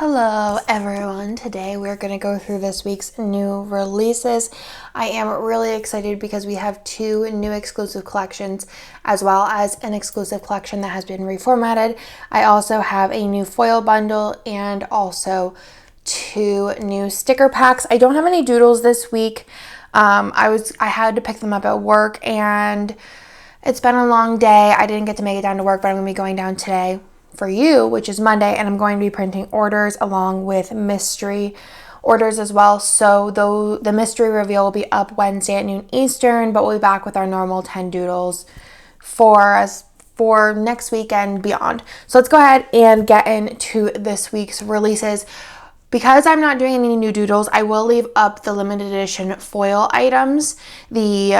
Hello everyone. Today we're going to go through this week's new releases. I am really excited because we have two new exclusive collections as well as an exclusive collection that has been reformatted. I also have a new foil bundle and also two new sticker packs. I don't have any doodles this week. I had to pick them up at work and it's been a long day. I didn't get to make it down to work, but I'm going to be going down today for you, which is Monday, and I'm going to be printing orders along with mystery orders as well. So though the mystery reveal will be up Wednesday at noon Eastern, but we'll be back with our normal 10 doodles for next week and beyond. So let's go ahead and get into this week's releases. Because I'm not doing any new doodles, I will leave up the limited edition foil items, the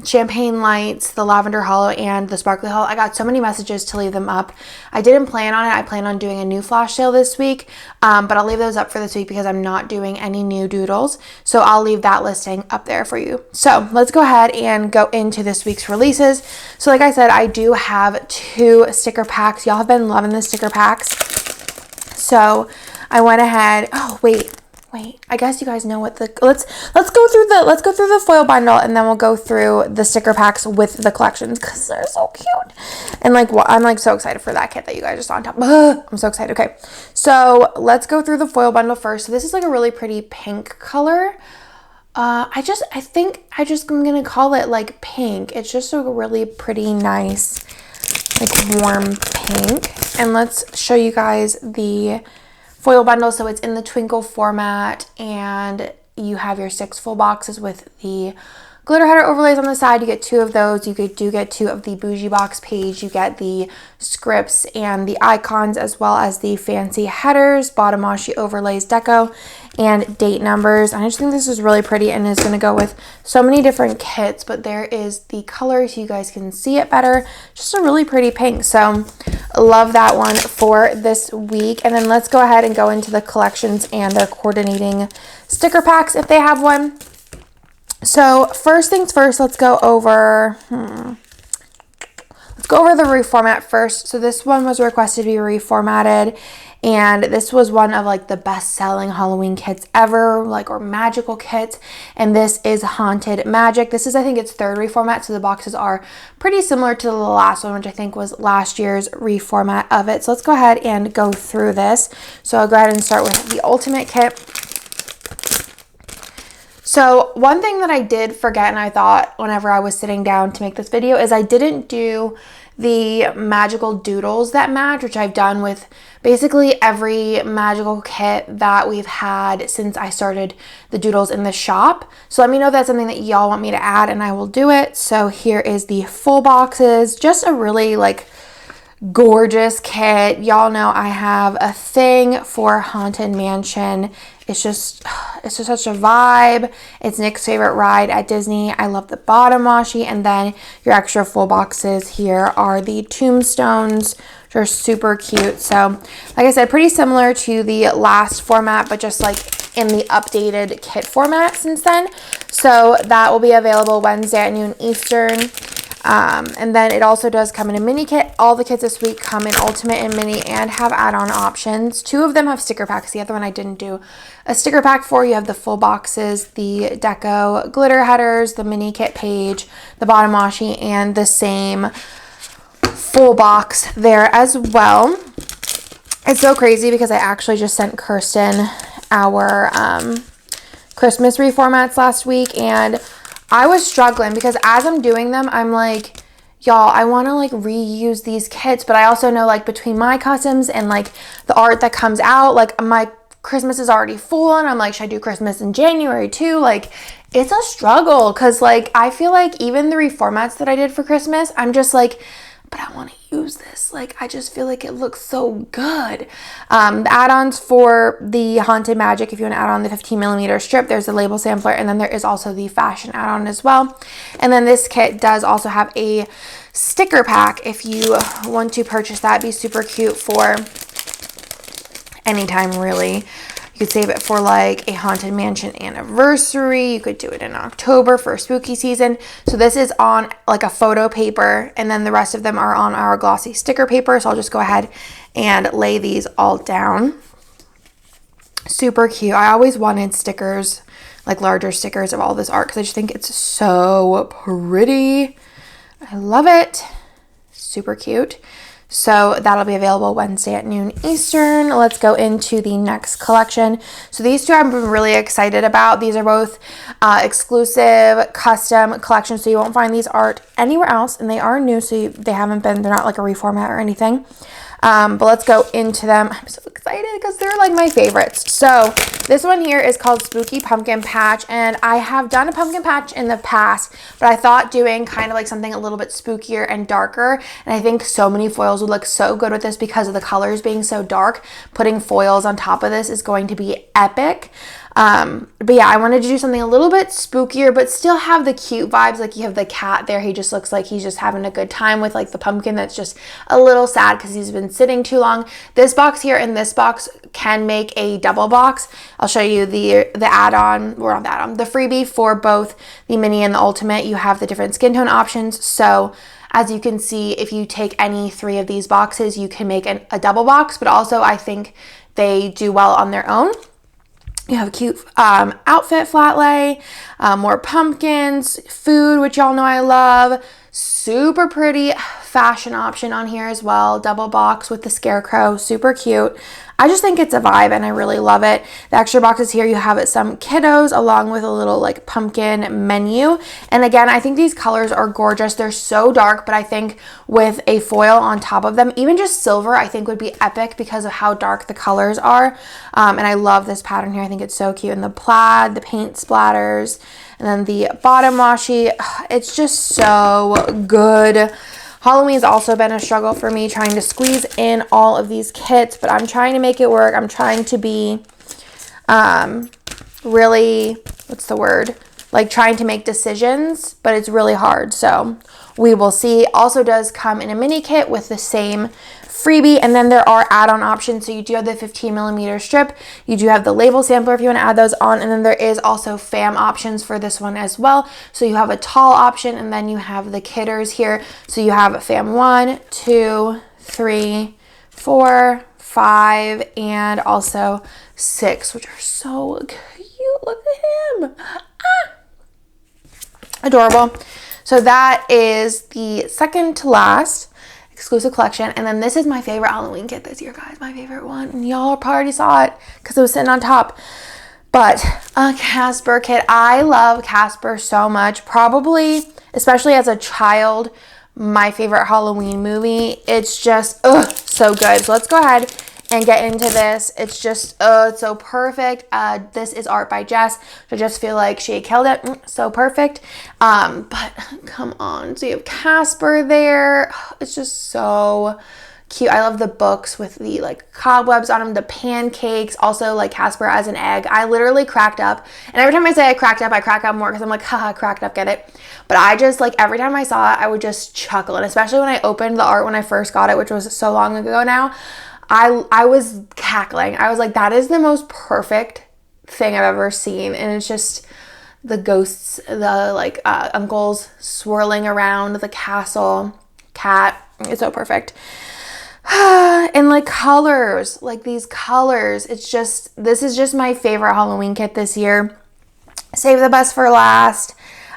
champagne lights, the lavender hollow, and the sparkly hollow. I got so many messages to leave them up. I didn't plan on it. I plan on doing a new flash sale this week, but I'll leave those up for this week because I'm not doing any new doodles. So I'll leave that listing up there for you. So let's go ahead and go into this week's releases. So like I said, I do have two sticker packs. Y'all have been loving the sticker packs. So I went ahead. Oh, wait. I guess you guys know what let's go through the foil bundle and then we'll go through the sticker packs with the collections because they're so cute. And I'm so excited for that kit that you guys just saw on top. I'm so excited. Okay. So let's go through the foil bundle first. So this is like a really pretty pink color. I think I'm going to call it like pink. It's just a really pretty nice, like warm pink. And let's show you guys the foil bundle. So it's in the Twinkle format and you have your 6 full boxes with the glitter header overlays on the side. You get 2 of those. You do get 2 of the bougie box page. You get the scripts and the icons as well as the fancy headers, bottom washi overlays, deco, and date numbers. I just think this is really pretty and is going to go with so many different kits, but there is the color so you guys can see it better. Just a really pretty pink. So love that one for this week. And then let's go ahead and go into the collections and their coordinating sticker packs if they have one. So first things first, let's go over the reformat first. So this one was requested to be reformatted, and this was one of like the best-selling Halloween kits ever, or magical kits. And this is Haunted Magic. This is, I think, its 3rd reformat, so the boxes are pretty similar to the last one, which I think was last year's reformat of it. So let's go ahead and go through this. So I'll go ahead and start with the Ultimate Kit. So one thing that I did forget, and I thought whenever I was sitting down to make this video, is I didn't do the magical doodles that match, which I've done with basically every magical kit that we've had since I started the doodles in the shop. So let me know if that's something that y'all want me to add and I will do it. So here is the full boxes, just a really gorgeous kit. Y'all know I have a thing for Haunted Mansion. It's just such a vibe. It's Nick's favorite ride at Disney. I love the bottom washi, and then your extra full boxes here are the tombstones, which are super cute. So like I said, pretty similar to the last format, but just in the updated kit format since then. So that will be available Wednesday at noon Eastern. And then it also does come in a mini kit. All the kits this week come in Ultimate and Mini and have add-on options. 2 of them have sticker packs. The other one I didn't do a sticker pack for. You have the full boxes, the deco glitter headers, the mini kit page, the bottom washi, and the same full box there as well. It's so crazy because I actually just sent Kirsten our Christmas reformats last week, and I was struggling because as I'm doing them, I'm like, y'all, I want to reuse these kits, but I also know between my customs and the art that comes out, my Christmas is already full, and I'm like, should I do Christmas in January too? It's a struggle because I feel even the reformats that I did for Christmas, I'm just but I want to use this. I just feel it looks so good. The add-ons for the Haunted Magic, if you want to add on the 15mm strip, there's a label sampler, and then there is also the fashion add-on as well. And then this kit does also have a sticker pack if you want to purchase that. It'd be super cute for anytime, really. You could save it for a Haunted Mansion anniversary. You could do it in October for spooky season. So this is on a photo paper, and then the rest of them are on our glossy sticker paper. So I'll just go ahead and lay these all down. Super cute. I always wanted stickers, like larger stickers of all this art because I just think it's so pretty. I love it. Super cute. So that'll be available Wednesday at noon Eastern. Let's go into the next collection. So these two I'm really excited about. These are both exclusive custom collections, so you won't find these art anywhere else, and they are new, so they're not like a reformat or anything. But let's go into them. I'm so excited because they're like my favorites. So this one here is called Spooky Pumpkin Patch, and I have done a pumpkin patch in the past, but I thought doing kind of like something a little bit spookier and darker, and I think so many foils would look so good with this because of the colors being so dark. Putting foils on top of this is going to be epic. But yeah, I wanted to do something a little bit spookier, but still have the cute vibes. Like you have the cat there. He just looks like he's just having a good time with like the pumpkin that's just a little sad because he's been sitting too long. This box here and this box can make a double box. I'll show you the add-on, or not the add-on, the freebie for both the mini and the ultimate. You have the different skin tone options. So as you can see, if you take any 3 of these boxes, you can make a double box, but also I think they do well on their own. You have a cute outfit flat lay, more pumpkins, food, which y'all know I love. Super pretty fashion option on here as well. Double box with the scarecrow. Super cute. I just think it's a vibe and I really love it. The extra boxes here, you have some kiddos along with a little like pumpkin menu. And again, I think these colors are gorgeous. They're so dark, but I think with a foil on top of them, even just silver, I think would be epic because of how dark the colors are. And I love this pattern here. I think it's so cute. And the plaid, the paint splatters, and then the bottom washi. It's just so good. Halloween has also been a struggle for me trying to squeeze in all of these kits, but I'm trying to make it work. I'm trying to be really, what's the word? Like trying to make decisions, but it's really hard. So we will see. Also does come in a mini kit with the same freebie, and then there are add-on options. So you do have the 15mm strip, you do have the label sampler if you want to add those on, and then there is also fam options for this one as well. So you have a tall option, and then you have the kidders here. So you have fam 1, 2, 3, 4, 5, and also 6, which are so cute. Look at him. Adorable. So that is the second to last exclusive collection, and then this is my favorite Halloween kit this year, guys. My favorite one, and y'all probably saw it because it was sitting on top. But a Casper kit. I love Casper so much. Probably, especially as a child, my favorite Halloween movie. It's just so good. So let's go ahead and get into this. It's just it's so perfect. This is art by Jess. I just feel like she killed it. So perfect. But come on. So you have Casper there. It's just so cute. I love the books with the like cobwebs on them, the pancakes, also like Casper as an egg. I literally cracked up, and every time I say I crack up more because I'm like, haha, cracked up, get it? But I just like every time I saw it, I would just chuckle, and especially when I opened the art when I first got it, which was so long ago now. I was cackling. I was like, that is the most perfect thing I've ever seen. And it's just the ghosts, the like uncles swirling around the castle, cat. It's so perfect. And like colors, like these colors. It's just, this is just my favorite Halloween kit this year. Save the best for last.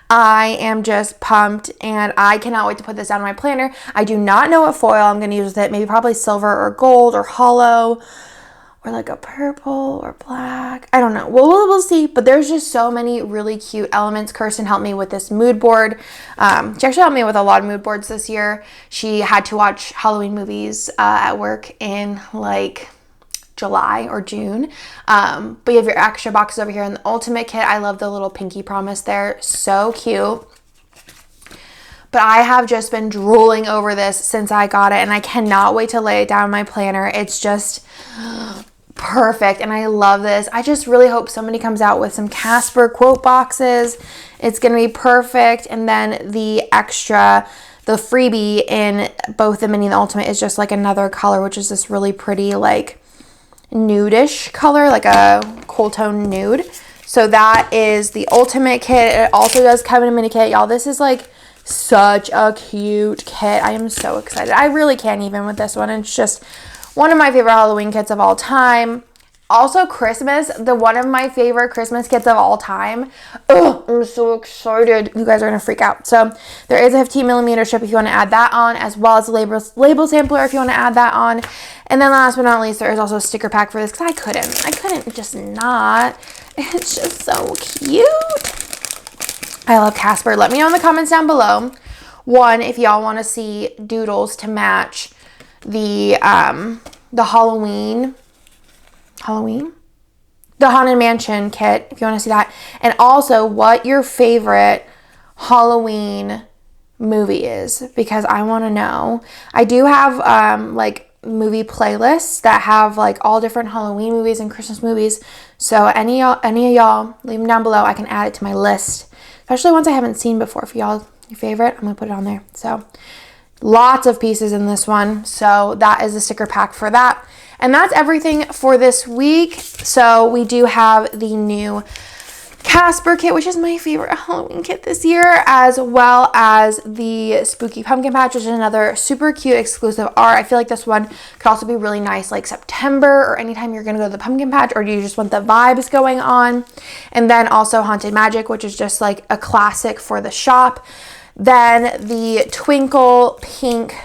I am just pumped, and I cannot wait to put this down in my planner. I do not know what foil I'm going to use with it. Maybe probably silver or gold or hollow or like a purple or black. I don't know. We'll see. But there's just so many really cute elements. Kirsten helped me with this mood board. She actually helped me with a lot of mood boards this year. She had to watch Halloween movies at work in like July or June. But you have your extra boxes over here in the ultimate kit. I love the little pinky promise there. So cute. But I have just been drooling over this since I got it, and I cannot wait to lay it down in my planner. It's just perfect, and I love this. I just really hope somebody comes out with some Casper quote boxes. It's gonna be perfect. And then the extra, the freebie in both the mini and the ultimate is just like another color, which is this really pretty like nude-ish color, like a cool tone nude. So that is the ultimate kit. It also does come in a mini kit. Y'all, this is like such a cute kit. I am so excited. I really can't even with this one. It's just one of my favorite Halloween kits of all time. Also, Christmas, one of my favorite Christmas kits of all time. Oh, I'm so excited. You guys are going to freak out. So there is a 15mm strip if you want to add that on, as well as a label sampler if you want to add that on. And then last but not least, there is also a sticker pack for this because I couldn't just not. It's just so cute. I love Casper. Let me know in the comments down below. One, if y'all want to see doodles to match the Halloween, the Haunted Mansion kit, if you want to see that. And also what your favorite Halloween movie is, because I want to know. I do have like movie playlists that have like all different Halloween movies and Christmas movies. So any of y'all, leave them down below. I can add it to my list, especially ones I haven't seen before. For y'all, your favorite, I'm gonna put it on there. So lots of pieces in this one. So that is the sticker pack for that. And that's everything for this week. So we do have the new Casper kit, which is my favorite Halloween kit this year, as well as the Spooky Pumpkin Patch, which is another super cute exclusive art. I feel like this one could also be really nice like September or anytime you're going to go to the pumpkin patch, or do you just want the vibes going on. And then also Haunted Magic, which is just like a classic for the shop. Then the Twinkle pink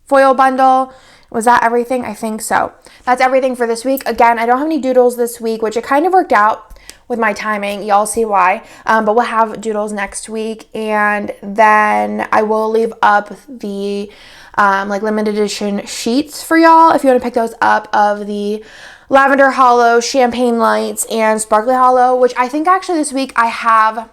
foil bundle. Was that everything? I think so. That's everything for this week. Again, I don't have any doodles this week, which it kind of worked out with my timing. Y'all see why. But we'll have doodles next week. And then I will leave up the like limited edition sheets for y'all if you want to pick those up, of the Lavender Hollow, Champagne Lights, and Sparkly Hollow, which I think actually this week I have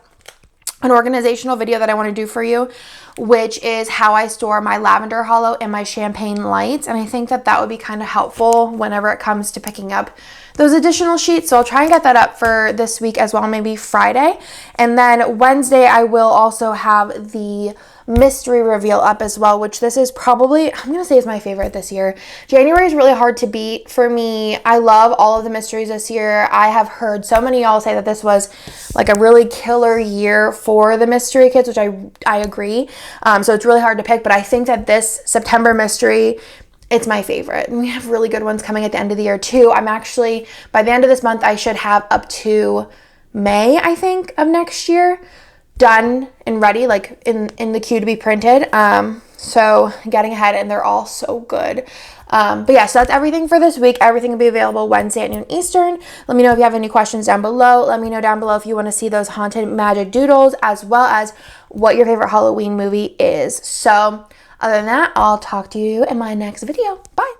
an organizational video that I want to do for you, which is how I store my Lavender Hollow and my Champagne Lights. And I think that that would be kind of helpful whenever it comes to picking up those additional sheets. So I'll try and get that up for this week as well, maybe Friday. And then Wednesday, I will also have the mystery reveal up as well, which this is probably, I'm going to say is my favorite this year. January is really hard to beat for me. I love all of the mysteries this year. I have heard so many y'all say that this was like a really killer year for the mystery kits, which I agree. So it's really hard to pick, but I think that this September mystery, it's my favorite. And we have really good ones coming at the end of the year too. I'm actually, by the end of this month, I should have up to May, I think, of next year done and ready, like in the queue to be printed. So getting ahead, and they're all so good. But yeah, so that's everything for this week. Everything will be available Wednesday at noon Eastern. Let me know if you have any questions down below. Let me know down below if you want to see those Haunted Magic doodles, as well as what your favorite Halloween movie is. So other than that, I'll talk to you in my next video. Bye.